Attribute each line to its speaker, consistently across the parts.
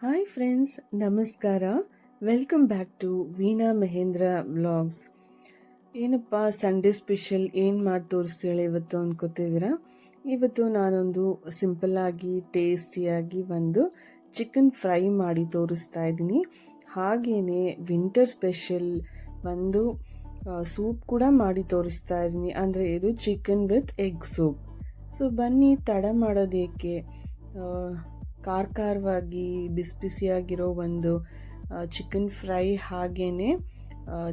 Speaker 1: Hi friends, ನಮಸ್ಕಾರ. Welcome back to Veena Mahendra vlogs. ಏನಪ್ಪ Sunday special ಏನು ಮಾಡಿ ತೋರಿಸ್ತಾಳೆ ಇವತ್ತು ಅನ್ಕೋತಿದ್ದೀರಾ? ಇವತ್ತು ನಾನೊಂದು ಸಿಂಪಲ್ಲಾಗಿ ಟೇಸ್ಟಿಯಾಗಿ ಒಂದು ಚಿಕನ್ ಫ್ರೈ ಮಾಡಿ ತೋರಿಸ್ತಾ ಇದ್ದೀನಿ. ಹಾಗೆಯೇ ವಿಂಟರ್ ಸ್ಪೆಷಲ್ ಒಂದು ಸೂಪ್ ಕೂಡ ಮಾಡಿ ತೋರಿಸ್ತಾ ಇದ್ದೀನಿ. ಅಂದರೆ ಇದು chicken with egg soup. So ಬನ್ನಿ, ತಡ ಮಾಡೋದೇಕೆ, ಖಾರವಾಗಿ ಬಿಸಿ ಬಿಸಿಯಾಗಿರೋ ಒಂದು ಚಿಕನ್ ಫ್ರೈ ಹಾಗೇನೆ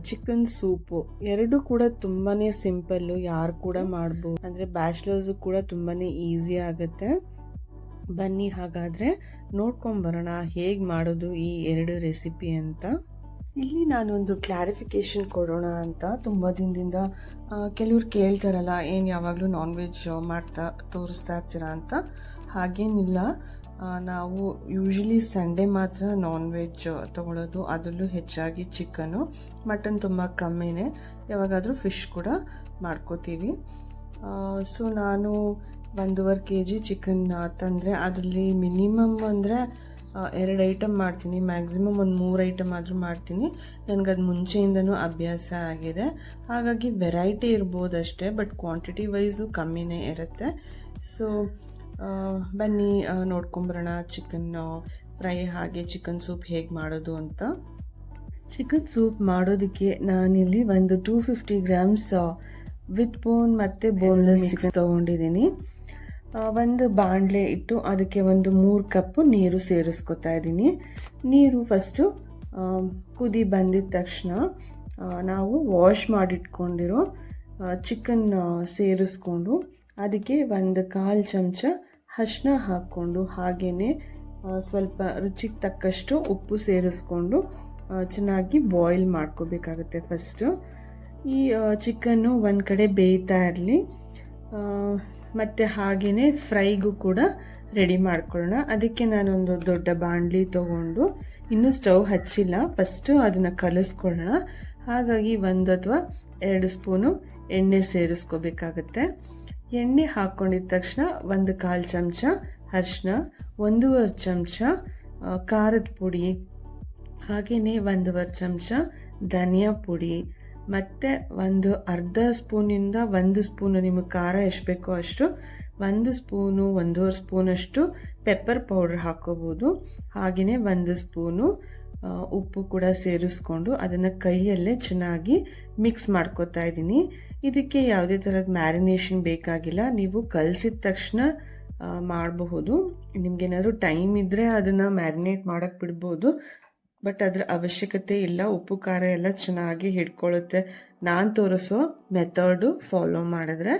Speaker 1: ಚಿಕನ್ ಸೂಪು ಎರಡು ಕೂಡ ತುಂಬಾ ಸಿಂಪಲ್ಲು, ಯಾರು ಕೂಡ ಮಾಡ್ಬೋದು. ಅಂದರೆ ಬ್ಯಾಚುಲರ್ಸು ಕೂಡ ತುಂಬಾ ಈಸಿ ಆಗುತ್ತೆ. ಬನ್ನಿ ಹಾಗಾದರೆ ನೋಡ್ಕೊಂಬರೋಣ ಹೇಗೆ ಮಾಡೋದು ಈ ಎರಡು ರೆಸಿಪಿ ಅಂತ. ಇಲ್ಲಿ ನಾನೊಂದು ಕ್ಲಾರಿಫಿಕೇಶನ್ ಕೊಡೋಣ ಅಂತ. ತುಂಬ ದಿನದಿಂದ ಕೆಲವ್ರು ಕೇಳ್ತಾರಲ್ಲ, ಏನು ಯಾವಾಗಲೂ ನಾನ್ ವೆಜ್ ಮಾಡ್ತಾ ತೋರಿಸ್ತಾ ಇರ್ತೀರಾ ಅಂತ. ಹಾಗೇನಿಲ್ಲ, ನಾವು ಯೂಶ್ವಲಿ ಸಂಡೇ ಮಾತ್ರ ನಾನ್ ವೆಜ್ ತೊಗೊಳೋದು, ಅದರಲ್ಲೂ ಹೆಚ್ಚಾಗಿ ಚಿಕನು. ಮಟನ್ ತುಂಬ ಕಮ್ಮಿನೇ, ಯಾವಾಗಾದರೂ ಫಿಶ್ ಕೂಡ ಮಾಡ್ಕೋತೀವಿ. ಸೊ ನಾನು 1.5 kg ಚಿಕನ್ ತಂದರೆ ಅದರಲ್ಲಿ ಮಿನಿಮಮ್ ಅಂದರೆ 2 ಐಟಮ್ ಮಾಡ್ತೀನಿ, ಮ್ಯಾಕ್ಸಿಮಮ್ ಒಂದು 3 ಐಟಮ್ ಆದರೂ ಮಾಡ್ತೀನಿ. ನನಗದು ಮುಂಚೆಯಿಂದನೂ ಅಭ್ಯಾಸ ಆಗಿದೆ. ಹಾಗಾಗಿ ವೆರೈಟಿ ಇರ್ಬೋದಷ್ಟೇ, ಬಟ್ ಕ್ವಾಂಟಿಟಿ ವೈಸು ಕಮ್ಮಿನೇ ಇರುತ್ತೆ. ಸೊ ಬನ್ನಿ ನೋಡ್ಕೊಂಬರೋಣ ಚಿಕನ್ ಫ್ರೈ ಹಾಗೆ ಚಿಕನ್ ಸೂಪ್ ಹೇಗೆ ಮಾಡೋದು ಅಂತ. ಚಿಕನ್ ಸೂಪ್ ಮಾಡೋದಕ್ಕೆ ನಾನಿಲ್ಲಿ ಒಂದು 250 ಗ್ರಾಮ್ಸ್ ವಿತ್ ಬೋನ್ ಮತ್ತು ಬೋನ್ಲೆಸ್ ಚಿಕನ್ ತೊಗೊಂಡಿದ್ದೀನಿ. ಒಂದು ಬಾಣಲೆ ಇಟ್ಟು ಅದಕ್ಕೆ ಒಂದು 3 ಕಪ್ ನೀರು ಸೇರಿಸ್ಕೊತಾ ಇದ್ದೀನಿ. ನೀರು ಫಸ್ಟು ಕುದಿ ಬಂದಿದ ತಕ್ಷಣ ನಾವು ವಾಶ್ ಮಾಡಿಟ್ಕೊಂಡಿರೋ ಚಿಕನ್ ಸೇರಿಸ್ಕೊಂಡು ಅದಕ್ಕೆ 1/4 ಚಮಚ ಅರಿಶಿನ ಹಾಕ್ಕೊಂಡು ಹಾಗೆಯೇ ಸ್ವಲ್ಪ ರುಚಿಗೆ ತಕ್ಕಷ್ಟು ಉಪ್ಪು ಸೇರಿಸ್ಕೊಂಡು ಚೆನ್ನಾಗಿ ಬಾಯ್ಲ್ ಮಾಡ್ಕೋಬೇಕಾಗುತ್ತೆ. ಫಸ್ಟು ಈ ಚಿಕನ್ನು ಒಂದು ಕಡೆ ಬೇಯ್ತಾ ಇರಲಿ, ಮತ್ತು ಹಾಗೆಯೇ ಫ್ರೈಗೂ ಕೂಡ ರೆಡಿ ಮಾಡ್ಕೊಳ್ಳೋಣ. ಅದಕ್ಕೆ ನಾನೊಂದು ದೊಡ್ಡ ಬಾಣಲಿ ತೊಗೊಂಡು, ಇನ್ನೂ ಸ್ಟವ್ ಹಚ್ಚಿಲ್ಲ, ಫಸ್ಟು ಅದನ್ನು ಕಲಿಸ್ಕೊಳ್ಳೋಣ. ಹಾಗಾಗಿ 1 ಅಥವಾ 2 ಸ್ಪೂನು ಎಣ್ಣೆ ಸೇರಿಸ್ಕೋಬೇಕಾಗತ್ತೆ. ಎಣ್ಣೆ ಹಾಕ್ಕೊಂಡಿದ ತಕ್ಷಣ 1/4 ಚಮಚ ಅರಿಶಿನ, 1.5 ಚಮಚ ಖಾರದ ಪುಡಿ, ಹಾಗೆಯೇ 1.5 ಚಮಚ ಧನಿಯಾ ಪುಡಿ, ಮತ್ತು ಒಂದು ಅರ್ಧ ಸ್ಪೂನಿಂದ 1 ಸ್ಪೂನು, ನಿಮಗೆ ಖಾರ ಎಷ್ಟು ಬೇಕೋ ಅಷ್ಟು, 1 ಸ್ಪೂನು 1.5 ಸ್ಪೂನಷ್ಟು ಪೆಪ್ಪರ್ ಪೌಡ್ರ್ ಹಾಕೋಬೋದು. ಹಾಗೆಯೇ 1 ಸ್ಪೂನು ಉಪ್ಪು ಕೂಡ ಸೇರಿಸ್ಕೊಂಡು ಅದನ್ನು ಕೈಯಲ್ಲೇ ಚೆನ್ನಾಗಿ ಮಿಕ್ಸ್ ಮಾಡ್ಕೋತಾ ಇದ್ದೀನಿ. ಇದಕ್ಕೆ ಯಾವುದೇ ಥರದ ಮ್ಯಾರಿನೇಷನ್ ಬೇಕಾಗಿಲ್ಲ, ನೀವು ಕಲಸಿದ ತಕ್ಷಣ ಮಾಡಬಹುದು. ನಿಮ್ಗೇನಾದರೂ ಟೈಮ್ ಇದ್ದರೆ ಅದನ್ನು ಮ್ಯಾರಿನೇಟ್ ಮಾಡೋಕ್ಕೆ ಬಿಡ್ಬೋದು, ಬಟ್ ಅದರ ಅವಶ್ಯಕತೆ ಇಲ್ಲ. ಉಪ್ಪು ಖಾರ ಎಲ್ಲ ಚೆನ್ನಾಗಿ ಹಿಡ್ಕೊಳ್ಳುತ್ತೆ. ನಾನು ತೋರಿಸೋ ಮೆಥಡು ಫಾಲೋ ಮಾಡಿದ್ರೆ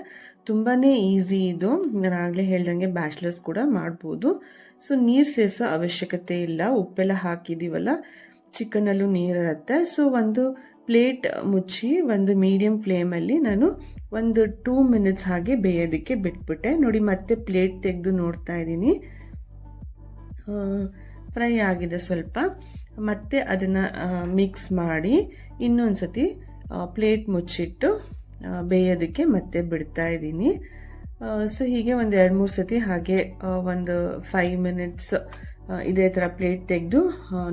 Speaker 1: ತುಂಬಾ ಈಸಿ ಇದು. ನಾನು ಆಗಲೇ ಹೇಳ್ದಂಗೆ ಬ್ಯಾಚುಲರ್ಸ್ ಕೂಡ ಮಾಡ್ಬೋದು. ಸೊ ನೀರು ಸೇರಿಸೋ ಅವಶ್ಯಕತೆ ಇಲ್ಲ, ಉಪ್ಪೆಲ್ಲ ಹಾಕಿದ್ದೀವಲ್ಲ, ಚಿಕನಲ್ಲೂ ನೀರಿರುತ್ತೆ. ಸೊ ಒಂದು ಪ್ಲೇಟ್ ಮುಚ್ಚಿ ಒಂದು ಮೀಡಿಯಮ್ ಫ್ಲೇಮಲ್ಲಿ ನಾನು ಒಂದು 2 ಮಿನಿಟ್ಸ್ ಹಾಗೆ ಬೇಯೋದಕ್ಕೆ ಬಿಟ್ಬಿಟ್ಟೆ. ನೋಡಿ, ಮತ್ತೆ ಪ್ಲೇಟ್ ತೆಗೆದು ನೋಡ್ತಾ ಇದ್ದೀನಿ, ಫ್ರೈ ಆಗಿದೆ ಸ್ವಲ್ಪ. ಮತ್ತೆ ಅದನ್ನು ಮಿಕ್ಸ್ ಮಾಡಿ ಇನ್ನೊಂದು ಸತಿ ಪ್ಲೇಟ್ ಮುಚ್ಚಿಟ್ಟು ಬೇಯೋದಕ್ಕೆ ಮತ್ತೆ ಬಿಡ್ತಾ ಇದ್ದೀನಿ. ಸೊ ಹೀಗೆ ಒಂದು 2-3 ಸತಿ ಹಾಗೆ ಒಂದು 5 ಮಿನಿಟ್ಸ್ ಇದೇ ಥರ ಪ್ಲೇಟ್ ತೆಗೆದು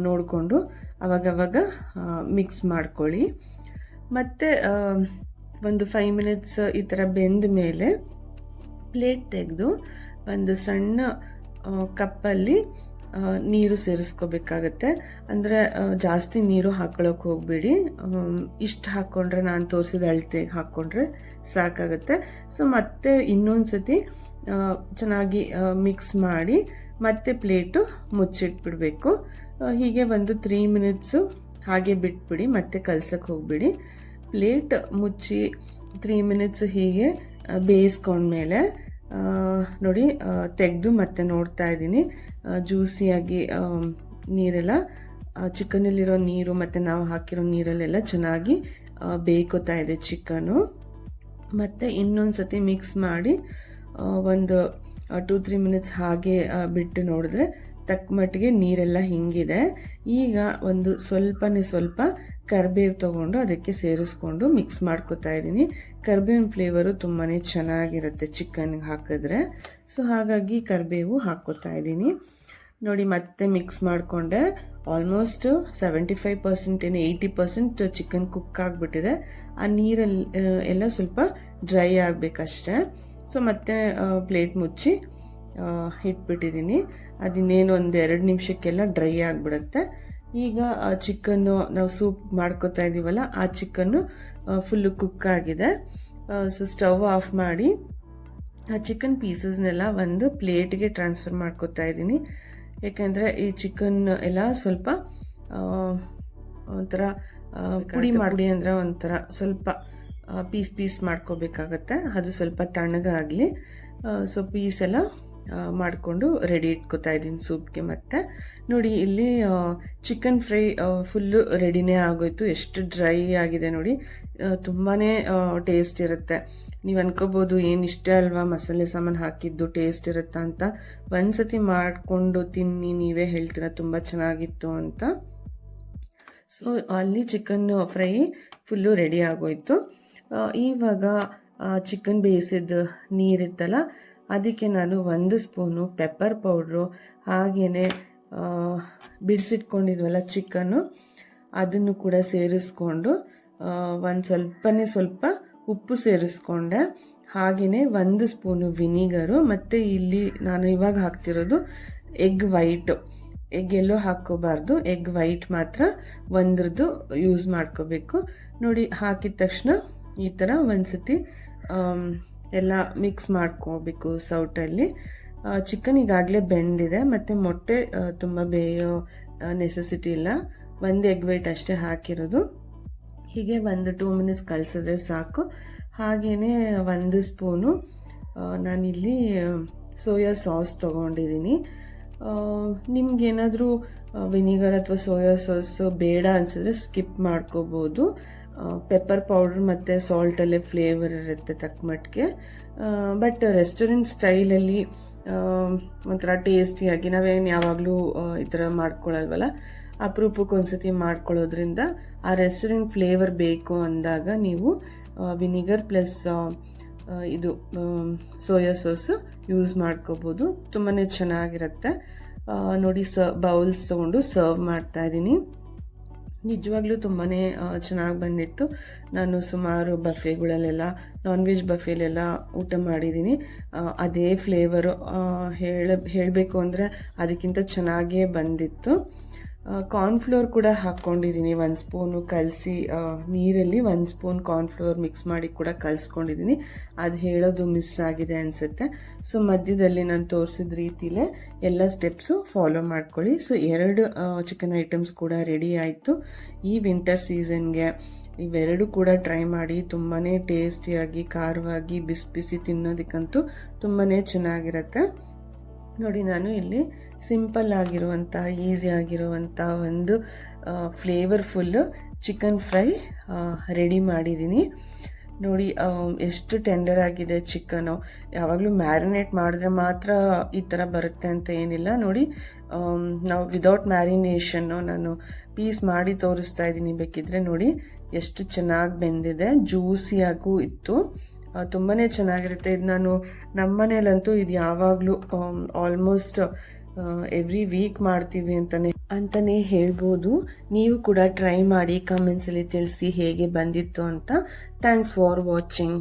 Speaker 1: ನೋಡಿಕೊಂಡು ಅವಾಗವಾಗ ಮಿಕ್ಸ್ ಮಾಡ್ಕೊಳ್ಳಿ. ಮತ್ತು ಒಂದು 5 ಮಿನಿಟ್ಸ್ ಈ ಥರ ಬೆಂದ ಮೇಲೆ ಪ್ಲೇಟ್ ತೆಗೆದು ಒಂದು ಸಣ್ಣ ಕಪ್ಪಲ್ಲಿ ನೀರು ಸೇರಿಸ್ಕೋಬೇಕಾಗತ್ತೆ. ಅಂದರೆ ಜಾಸ್ತಿ ನೀರು ಹಾಕೊಳ್ಳೋಕೆ ಹೋಗಬೇಡಿ, ಇಷ್ಟು ಹಾಕ್ಕೊಂಡ್ರೆ ನಾನು ತೋರಿಸಿದ ಅಳತೆಗೆ ಹಾಕ್ಕೊಂಡ್ರೆ ಸಾಕಾಗುತ್ತೆ. ಸೊ ಮತ್ತೆ ಇನ್ನೊಂದು ಸತಿ ಚೆನ್ನಾಗಿ ಮಿಕ್ಸ್ ಮಾಡಿ ಮತ್ತೆ ಪ್ಲೇಟು ಮುಚ್ಚಿಟ್ಬಿಡಬೇಕು. ಹೀಗೆ ಒಂದು 3 ಮಿನಿಟ್ಸು ಹಾಗೆ ಬಿಟ್ಬಿಡಿ, ಮತ್ತೆ ಕಲ್ಸಕ್ಕೆ ಹೋಗ್ಬಿಡಿ. ಪ್ಲೇಟ್ ಮುಚ್ಚಿ 3 ಮಿನಿಟ್ಸ್ ಹೀಗೆ ಬೇಯಿಸ್ಕೊಂಡ್ಮೇಲೆ ನೋಡಿ, ತೆಗೆದು ಮತ್ತೆ ನೋಡ್ತಾ ಇದ್ದೀನಿ, ಜ್ಯೂಸಿಯಾಗಿ ನೀರೆಲ್ಲ, ಚಿಕನಲ್ಲಿರೋ ನೀರು ಮತ್ತು ನಾವು ಹಾಕಿರೋ ನೀರಲ್ಲೆಲ್ಲ ಚೆನ್ನಾಗಿ ಬೇಯ್ಕೋತಾ ಇದೆ ಚಿಕನು. ಮತ್ತು ಇನ್ನೊಂದು ಸತಿ ಮಿಕ್ಸ್ ಮಾಡಿ ಒಂದು 2-3 ಮಿನಿಟ್ಸ್ ಹಾಗೆ ಬಿಟ್ಟು ನೋಡಿದ್ರೆ ತಕ್ಕ ಮಟ್ಟಿಗೆ ನೀರೆಲ್ಲ ಹಿಂಗಿದೆ. ಈಗ ಒಂದು ಸ್ವಲ್ಪ ಕರಿಬೇವು ತೊಗೊಂಡು ಅದಕ್ಕೆ ಸೇರಿಸ್ಕೊಂಡು ಮಿಕ್ಸ್ ಮಾಡ್ಕೋತಾ ಇದ್ದೀನಿ. ಕರಿಬೇವಿನ ಫ್ಲೇವರು ತುಂಬಾ ಚೆನ್ನಾಗಿರುತ್ತೆ ಚಿಕನ್ಗೆ ಹಾಕಿದ್ರೆ. ಸೊ ಹಾಗಾಗಿ ಕರಿಬೇವು ಹಾಕ್ಕೋತಾ ಇದ್ದೀನಿ. ನೋಡಿ ಮತ್ತೆ ಮಿಕ್ಸ್ ಮಾಡಿಕೊಂಡೆ. ಆಲ್ಮೋಸ್ಟ್ 75% ಏನು 80% ಚಿಕನ್ ಕುಕ್ ಆಗಿಬಿಟ್ಟಿದೆ. ಆ ನೀರಲ್ಲಿ ಎಲ್ಲ ಸ್ವಲ್ಪ ಡ್ರೈ ಆಗಬೇಕಷ್ಟೆ. ಸೊ ಮತ್ತೆ ಪ್ಲೇಟ್ ಮುಚ್ಚಿ ಇಟ್ಬಿಟ್ಟಿದ್ದೀನಿ. ಅದಿನ್ನೇನು ಒಂದು 2 ನಿಮಿಷಕ್ಕೆಲ್ಲ ಡ್ರೈ ಆಗಿಬಿಡುತ್ತೆ. ಈಗ ಚಿಕನ್ನು ನಾವು ಸೂಪ್ ಮಾಡ್ಕೋತಾ ಇದ್ದೀವಲ್ಲ, ಆ ಚಿಕನ್ನು ಫುಲ್ಲು ಕುಕ್ ಆಗಿದೆ. ಸೊ ಸ್ಟವ್ ಆಫ್ ಮಾಡಿ ಆ ಚಿಕನ್ ಪೀಸಸ್ನೆಲ್ಲ ಒಂದು ಪ್ಲೇಟ್ಗೆ ಟ್ರಾನ್ಸ್ಫರ್ ಮಾಡ್ಕೋತಾ ಇದ್ದೀನಿ. ಯಾಕೆಂದರೆ ಈ ಚಿಕನ್ ಎಲ್ಲ ಸ್ವಲ್ಪ ಒಂಥರ ಪುಡಿ ಮಾಡಿ ಅಂದರೆ ಒಂಥರ ಸ್ವಲ್ಪ ಪೀಸ್ ಮಾಡ್ಕೋಬೇಕಾಗತ್ತೆ. ಅದು ಸ್ವಲ್ಪ ತಣ್ಣಗಾಗಲಿ. ಸೊ ಪೀಸ್ ಎಲ್ಲ ಮಾಡಿಕೊಂಡು ರೆಡಿ ಇಟ್ಕೋತಾ ಇದ್ದೀನಿ ಸೂಪ್ಗೆ. ಮತ್ತೆ ನೋಡಿ ಇಲ್ಲಿ ಚಿಕನ್ ಫ್ರೈ ಫುಲ್ಲು ರೆಡಿನೇ ಆಗೋಯ್ತು. ಎಷ್ಟು ಡ್ರೈ ಆಗಿದೆ ನೋಡಿ, ತುಂಬಾ ಟೇಸ್ಟ್ ಇರುತ್ತೆ. ನೀವು ಅನ್ಕೋಬೋದು ಏನು ಇಷ್ಟೇ ಅಲ್ವಾ ಮಸಾಲೆ ಸಾಮಾನು ಹಾಕಿದ್ದು ಟೇಸ್ಟ್ ಇರುತ್ತಾ ಅಂತ. ಒಂದ್ಸತಿ ಮಾಡಿಕೊಂಡು ತಿನ್ನಿ, ನೀವೇ ಹೇಳ್ತೀರಾ ತುಂಬ ಚೆನ್ನಾಗಿತ್ತು ಅಂತ. ಸೊ ಅಲ್ಲಿ ಚಿಕನ್ ಫ್ರೈ ಫುಲ್ಲು ರೆಡಿ ಆಗೋಯ್ತು. ಇವಾಗ ಚಿಕನ್ ಬೇಯಿಸಿದ ನೀರಿತ್ತಲ್ಲ, ಅದಕ್ಕೆ ನಾನು 1 ಸ್ಪೂನು ಪೆಪ್ಪರ್ ಪೌಡ್ರು, ಹಾಗೆಯೇ ಬಿಡಿಸಿಟ್ಕೊಂಡಿದ್ವಲ್ಲ ಚಿಕನ್ನು, ಅದನ್ನು ಕೂಡ ಸೇರಿಸ್ಕೊಂಡು ಸ್ವಲ್ಪ ಉಪ್ಪು ಸೇರಿಸ್ಕೊಂಡೆ. ಹಾಗೆಯೇ 1 ಸ್ಪೂನು ವಿನಿಗರು, ಮತ್ತು ಇಲ್ಲಿ ನಾನು ಇವಾಗ ಹಾಕ್ತಿರೋದು ಎಗ್ ವೈಟು. ಎಗ್ ಎಲ್ಲೋ ಹಾಕ್ಕೋಬಾರ್ದು, ಎಗ್ ವೈಟ್ ಮಾತ್ರ ಒಂದ್ರದ್ದು ಯೂಸ್ ಮಾಡ್ಕೋಬೇಕು. ನೋಡಿ ಹಾಕಿದ ತಕ್ಷಣ ಈ ಥರ ಒಂದ್ಸತಿ ಎಲ್ಲ ಮಿಕ್ಸ್ ಮಾಡ್ಕೋಬೇಕು ಸೌಟಲ್ಲಿ. ಚಿಕನ್ ಈಗಾಗಲೇ ಬೆಂದಿದೆ, ಮತ್ತು ಮೊಟ್ಟೆ ತುಂಬ ಬೇಯೋ ನೆಸೆಸಿಟಿ ಇಲ್ಲ. 1 ಎಗ್ ವೈಟ್ ಅಷ್ಟೇ ಹಾಕಿರೋದು. ಹೀಗೆ 2 ಮಿನಿಟ್ಸ್ ಕಲಿಸಿದ್ರೆ ಸಾಕು. ಹಾಗೆಯೇ 1 ಸ್ಪೂನು ನಾನಿಲ್ಲಿ ಸೋಯಾ ಸಾಸ್ ತೊಗೊಂಡಿದ್ದೀನಿ. ನಿಮ್ಗೇನಾದರೂ ವಿನಿಗರ್ ಅಥವಾ ಸೋಯಾ ಸಾಸ್ ಬೇಡ ಅನಿಸಿದ್ರೆ ಸ್ಕಿಪ್ ಮಾಡ್ಕೋಬೋದು. ಪೆಪ್ಪರ್ ಪೌಡ್ರ್ ಮತ್ತು ಸಾಲ್ಟಲ್ಲೇ ಫ್ಲೇವರ್ ಇರುತ್ತೆ ತಕ್ಕಮಟ್ಟಿಗೆ. ಬಟ್ ರೆಸ್ಟೋರೆಂಟ್ ಸ್ಟೈಲಲ್ಲಿ ಒಂಥರ ಟೇಸ್ಟಿಯಾಗಿ ನಾವೇನು ಯಾವಾಗಲೂ ಈ ಥರ ಮಾಡ್ಕೊಳ್ಳಲ್ವಲ್ಲ, ಅಪರೂಪಕ್ಕೆ ಒಂದ್ಸತಿ ಮಾಡ್ಕೊಳ್ಳೋದ್ರಿಂದ ಆ ರೆಸ್ಟೋರೆಂಟ್ ಫ್ಲೇವರ್ ಬೇಕು ಅಂದಾಗ ನೀವು ವಿನಿಗರ್ ಪ್ಲಸ್ ಇದು ಸೋಯಾ ಸಾಸ್ ಯೂಸ್ ಮಾಡ್ಕೋಬೋದು. ತುಂಬಾ ಚೆನ್ನಾಗಿರುತ್ತೆ. ನೋಡಿ ಬೌಲ್ಸ್ ತೊಗೊಂಡು ಸರ್ವ್ ಮಾಡ್ತಾಯಿದ್ದೀನಿ. ನಿಜವಾಗ್ಲೂ ತುಂಬಾ ಚೆನ್ನಾಗಿ ಬಂದಿತ್ತು. ನಾನು ಸುಮಾರು ಬಫೆಗಳಲ್ಲೆಲ್ಲ, ನಾನ್ ವೆಜ್ ಬಫೆಲೆಲ್ಲ ಊಟ ಮಾಡಿದ್ದೀನಿ. ಅದೇ ಫ್ಲೇವರು ಹೇಳಬೇಕು ಅಂದರೆ ಅದಕ್ಕಿಂತ ಚೆನ್ನಾಗೇ ಬಂದಿತ್ತು. ಕಾರ್ನ್ಫ್ಲೋರ್ ಕೂಡ ಹಾಕ್ಕೊಂಡಿದ್ದೀನಿ 1 ಸ್ಪೂನು ಕಲಸಿ ನೀರಲ್ಲಿ 1 ಸ್ಪೂನ್ ಕಾರ್ನ್ಫ್ಲೋರ್ ಮಿಕ್ಸ್ ಮಾಡಿ ಕೂಡ ಕಲಿಸ್ಕೊಂಡಿದ್ದೀನಿ. ಅದು ಹೇಳೋದು ಮಿಸ್ ಆಗಿದೆ ಅನಿಸುತ್ತೆ. ಸೊ ಮಧ್ಯದಲ್ಲಿ ನಾನು ತೋರಿಸಿದ ರೀತಿಲೇ ಎಲ್ಲ ಸ್ಟೆಪ್ಸು ಫಾಲೋ ಮಾಡ್ಕೊಳ್ಳಿ. ಸೊ 2 ಚಿಕನ್ ಐಟಮ್ಸ್ ಕೂಡ ರೆಡಿ ಆಯಿತು. ಈ ವಿಂಟರ್ ಸೀಸನ್ಗೆ ಇವೆರಡು ಕೂಡ ಟ್ರೈ ಮಾಡಿ. ತುಂಬಾ ಟೇಸ್ಟಿಯಾಗಿ, ಖಾರವಾಗಿ, ಬಿಸಿ ಬಿಸಿ ತಿನ್ನೋದಕ್ಕಂತೂ ತುಂಬಾ ಚೆನ್ನಾಗಿರುತ್ತೆ. ನೋಡಿ ನಾನು ಇಲ್ಲಿ ಸಿಂಪಲ್ ಆಗಿರುವಂಥ, ಈಸಿ ಆಗಿರುವಂಥ ಒಂದು ಫ್ಲೇವರ್ಫುಲ್ಲು ಚಿಕನ್ ಫ್ರೈ ರೆಡಿ ಮಾಡಿದ್ದೀನಿ. ನೋಡಿ ಎಷ್ಟು ಟೆಂಡರ್ ಆಗಿದೆ ಚಿಕನು. ಯಾವಾಗಲೂ ಮ್ಯಾರಿನೇಟ್ ಮಾಡಿದ್ರೆ ಮಾತ್ರ ಈ ಥರ ಬರುತ್ತೆ ಅಂತ ಏನಿಲ್ಲ. ನೋಡಿ ನಾವು ವಿದೌಟ್ ಮ್ಯಾರಿನೇಷನ್ನು ನಾನು ಪೀಸ್ ಮಾಡಿ ತೋರಿಸ್ತಾ ಇದ್ದೀನಿ. ಬೇಕಿದ್ರೆ ನೋಡಿ ಎಷ್ಟು ಚೆನ್ನಾಗಿ ಬೆಂದಿದೆ, ಜ್ಯೂಸಿಯಾಗೂ ಇತ್ತು. ತುಂಬಾ ಚೆನ್ನಾಗಿರುತ್ತೆ. ಇದು ನಾನು ನಮ್ಮನೇಲಂತೂ ಇದು ಯಾವಾಗಲೂ ಆಲ್ಮೋಸ್ಟ್ ಎವ್ರಿ ವೀಕ್ ಮಾಡ್ತೀವಿ ಅಂತಲೇ ಹೇಳ್ಬೋದು. ನೀವು ಕೂಡ ಟ್ರೈ ಮಾಡಿ, ಕಮೆಂಟ್ಸಲ್ಲಿ ತಿಳಿಸಿ ಹೇಗೆ ಬಂದಿತ್ತು ಅಂತ. Thanks for watching.